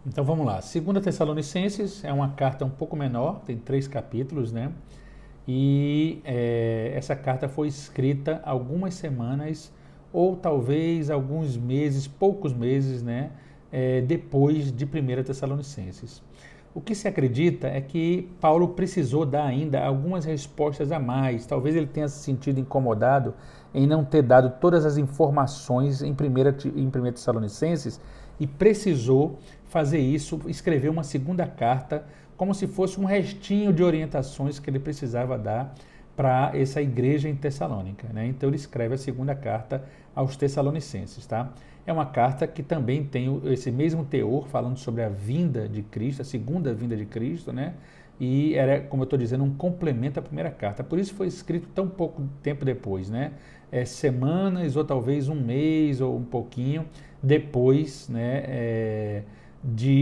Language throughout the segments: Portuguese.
Então vamos lá. Segunda Tessalonicenses é uma carta um pouco menor, tem 3 capítulos, né? E essa carta foi escrita algumas semanas ou talvez alguns meses, poucos meses, né? Depois de Primeira Tessalonicenses. O que se acredita é que Paulo precisou dar ainda algumas respostas a mais. Talvez ele tenha se sentido incomodado em não ter dado todas as informações em 1 Tessalonicenses e precisou fazer isso, escrever uma segunda carta, como se fosse um restinho de orientações que ele precisava dar para essa igreja em Tessalônica, né? Então ele escreve a segunda carta aos Tessalonicenses, tá? É uma carta que também tem esse mesmo teor, falando sobre a vinda de Cristo, a segunda vinda de Cristo, né? E era, como eu estou dizendo, um complemento à primeira carta. Por isso foi escrito tão pouco tempo depois, né? Semanas ou talvez um mês ou um pouquinho depois, né?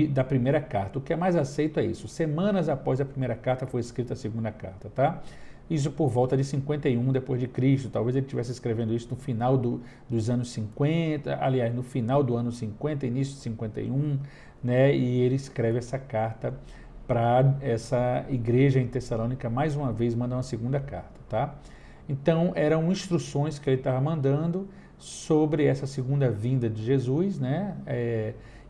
Da primeira carta. O que é mais aceito é isso. Semanas após a primeira carta foi escrita a segunda carta, tá? Isso por volta de 51 depois de Cristo. Talvez ele estivesse escrevendo isso no final dos anos 50, aliás, no final do ano 50, início de 51, né? E ele escreve essa carta para essa igreja em Tessalônica, mais uma vez manda uma segunda carta, tá? Então eram instruções que ele estava mandando sobre essa segunda vinda de Jesus, né?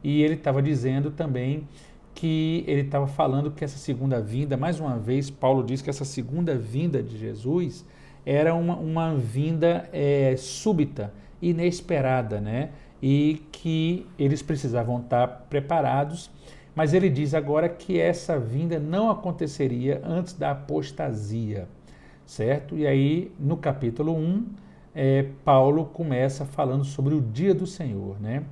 E ele estava dizendo também que ele estava falando que essa segunda vinda, mais uma vez, Paulo diz que essa segunda vinda de Jesus era uma vinda súbita, inesperada, né? E que eles precisavam estar preparados, mas ele diz agora que essa vinda não aconteceria antes da apostasia, certo? E aí, no capítulo 1, Paulo começa falando sobre o dia do Senhor, né?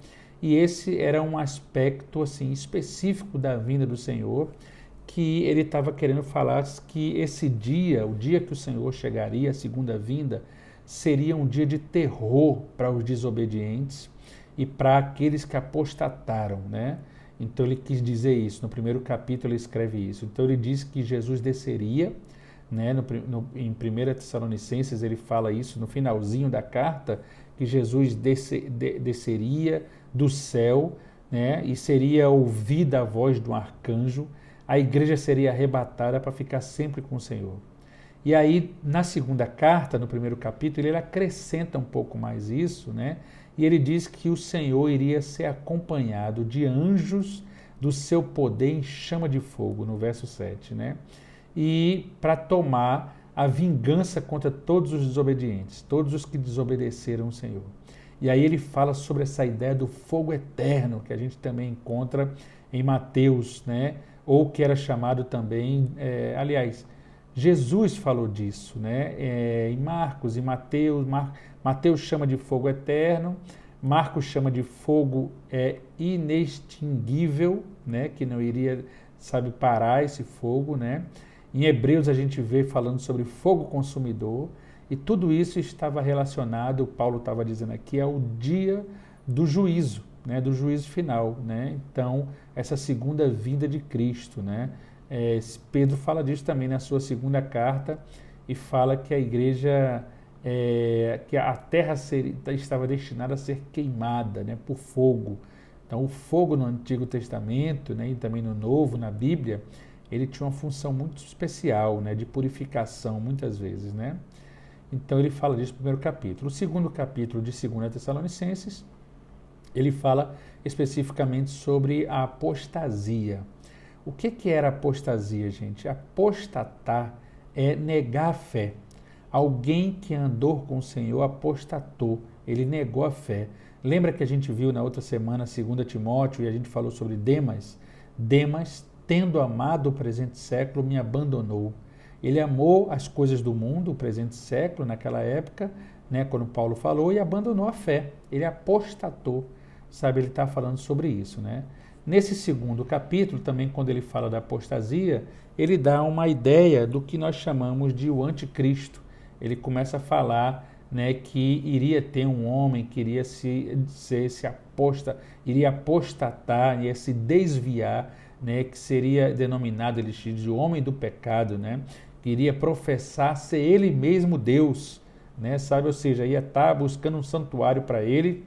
E esse era um aspecto assim específico da vinda do Senhor, que ele estava querendo falar que esse dia, o dia que o Senhor chegaria, a segunda vinda, seria um dia de terror para os desobedientes e para aqueles que apostataram, né? Então ele quis dizer isso, no primeiro capítulo ele escreve isso. Então ele diz que Jesus desceria, né? Em 1 Tessalonicenses ele fala isso no finalzinho da carta, que Jesus desceria do céu, né? E seria ouvida a voz do arcanjo, a igreja seria arrebatada para ficar sempre com o Senhor. E aí, na segunda carta, no primeiro capítulo, ele acrescenta um pouco mais isso, né? E ele diz que o Senhor iria ser acompanhado de anjos do seu poder em chama de fogo, no verso 7, né? E para tomar a vingança contra todos os desobedientes, todos os que desobedeceram o Senhor. E aí ele fala sobre essa ideia do fogo eterno, que a gente também encontra em Mateus, né? Ou que era chamado também, aliás, Jesus falou disso, né? Em Marcos e Mateus, Mateus chama de fogo eterno, Marcos chama de fogo inextinguível, né? Que não iria, sabe, parar esse fogo, né? Em Hebreus a gente vê falando sobre fogo consumidor, e tudo isso estava relacionado, Paulo estava dizendo aqui, ao dia do juízo, né, do juízo final, né? Então, essa segunda vinda de Cristo, né? Pedro fala disso também na sua segunda carta e fala que a igreja, que a terra estava destinada a ser queimada, né, por fogo. Então, o fogo no Antigo Testamento, né, e também no Novo, na Bíblia, ele tinha uma função muito especial, né, de purificação, muitas vezes, né? Então ele fala disso no primeiro capítulo. O segundo capítulo de 2 Tessalonicenses, ele fala especificamente sobre a apostasia. O que era apostasia, gente? Apostatar é negar a fé. Alguém que andou com o Senhor apostatou, ele negou a fé. Lembra que a gente viu na outra semana 2 Timóteo e a gente falou sobre Demas? Demas, tendo amado o presente século, me abandonou. Ele amou as coisas do mundo, o presente século, naquela época, né, quando Paulo falou, e abandonou a fé. Ele apostatou, sabe? Ele está falando sobre isso, né? Nesse segundo capítulo, também, quando ele fala da apostasia, ele dá uma ideia do que nós chamamos de o anticristo. Ele começa a falar, né, que iria ter um homem que iria iria apostatar, iria se desviar, né, que seria denominado ele de homem do pecado, né? Que iria professar ser ele mesmo Deus, né? Sabe, ou seja, ia estar buscando um santuário para ele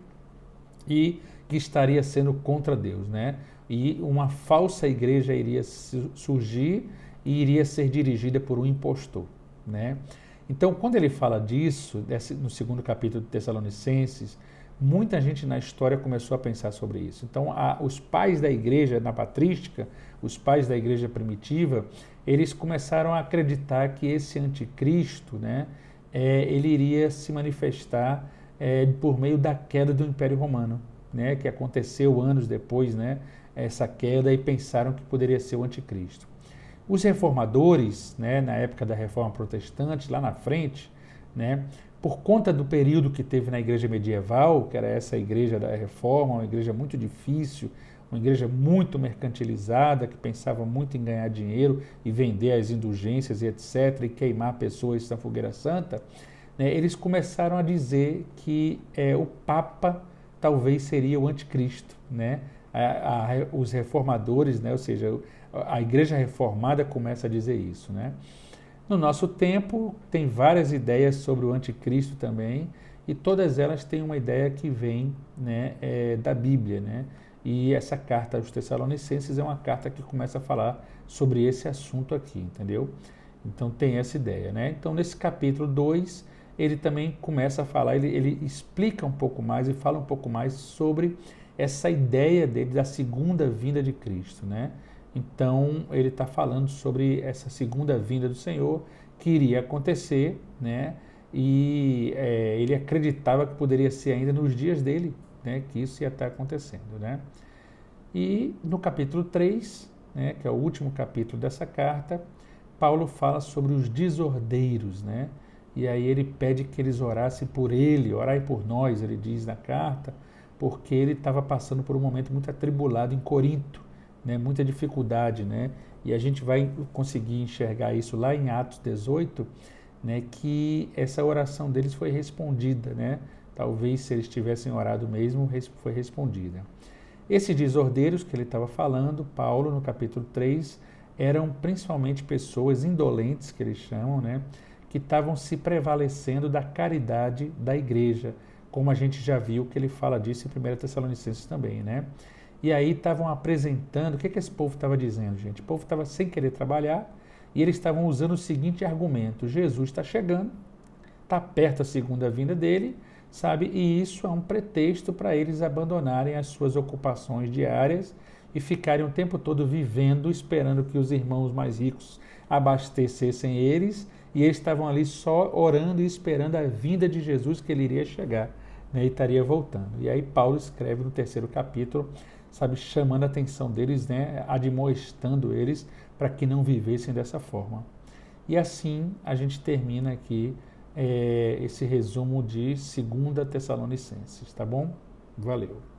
e que estaria sendo contra Deus, né? E uma falsa igreja iria surgir e iria ser dirigida por um impostor, né? Então, quando ele fala disso, no segundo capítulo de Tessalonicenses, muita gente na história começou a pensar sobre isso. Então, os pais da igreja, na patrística, os pais da igreja primitiva, eles começaram a acreditar que esse anticristo, né, ele iria se manifestar por meio da queda do Império Romano, né, que aconteceu anos depois, né, essa queda, e pensaram que poderia ser o anticristo. Os reformadores, né, na época da Reforma Protestante, lá na frente, né, por conta do período que teve na igreja medieval, que era essa igreja da Reforma, uma igreja muito difícil, uma igreja muito mercantilizada, que pensava muito em ganhar dinheiro e vender as indulgências e etc., e queimar pessoas na fogueira santa, né, eles começaram a dizer que o Papa talvez seria o anticristo, né? Os reformadores, né, ou seja, a igreja reformada começa a dizer isso, né? No nosso tempo, tem várias ideias sobre o anticristo também, e todas elas têm uma ideia que vem, né, da Bíblia, né? E essa carta aos Tessalonicenses é uma carta que começa a falar sobre esse assunto aqui, entendeu? Então tem essa ideia, né? Então nesse capítulo 2, ele também começa a falar, ele explica um pouco mais e fala um pouco mais sobre essa ideia dele da segunda vinda de Cristo, né? Então, ele está falando sobre essa segunda vinda do Senhor que iria acontecer, né? E ele acreditava que poderia ser ainda nos dias dele, né? Que isso ia estar acontecendo, né? E no capítulo 3, né? Que é o último capítulo dessa carta, Paulo fala sobre os desordeiros, né? E aí ele pede que eles orassem por ele, orai por nós, ele diz na carta, porque ele estava passando por um momento muito atribulado em Corinto, né, muita dificuldade, né? E a gente vai conseguir enxergar isso lá em Atos 18, né, que essa oração deles foi respondida, né? Talvez se eles tivessem orado mesmo, foi respondida. Esses desordeiros que ele estava falando, Paulo, no capítulo 3, eram principalmente pessoas indolentes, que eles chamam, né, que estavam se prevalecendo da caridade da igreja, como a gente já viu que ele fala disso em 1 Tessalonicenses também, né? E aí estavam apresentando, o que esse povo estava dizendo, gente? O povo estava sem querer trabalhar e eles estavam usando o seguinte argumento: Jesus está chegando, está perto a segunda vinda dele, sabe? E isso é um pretexto para eles abandonarem as suas ocupações diárias e ficarem o tempo todo vivendo, esperando que os irmãos mais ricos abastecessem eles, e eles estavam ali só orando e esperando a vinda de Jesus, que ele iria chegar, né, e estaria voltando. E aí Paulo escreve no 3º capítulo, sabe, chamando a atenção deles, né, admoestando eles para que não vivessem dessa forma. E assim a gente termina aqui esse resumo de 2 Tessalonicenses, tá bom? Valeu!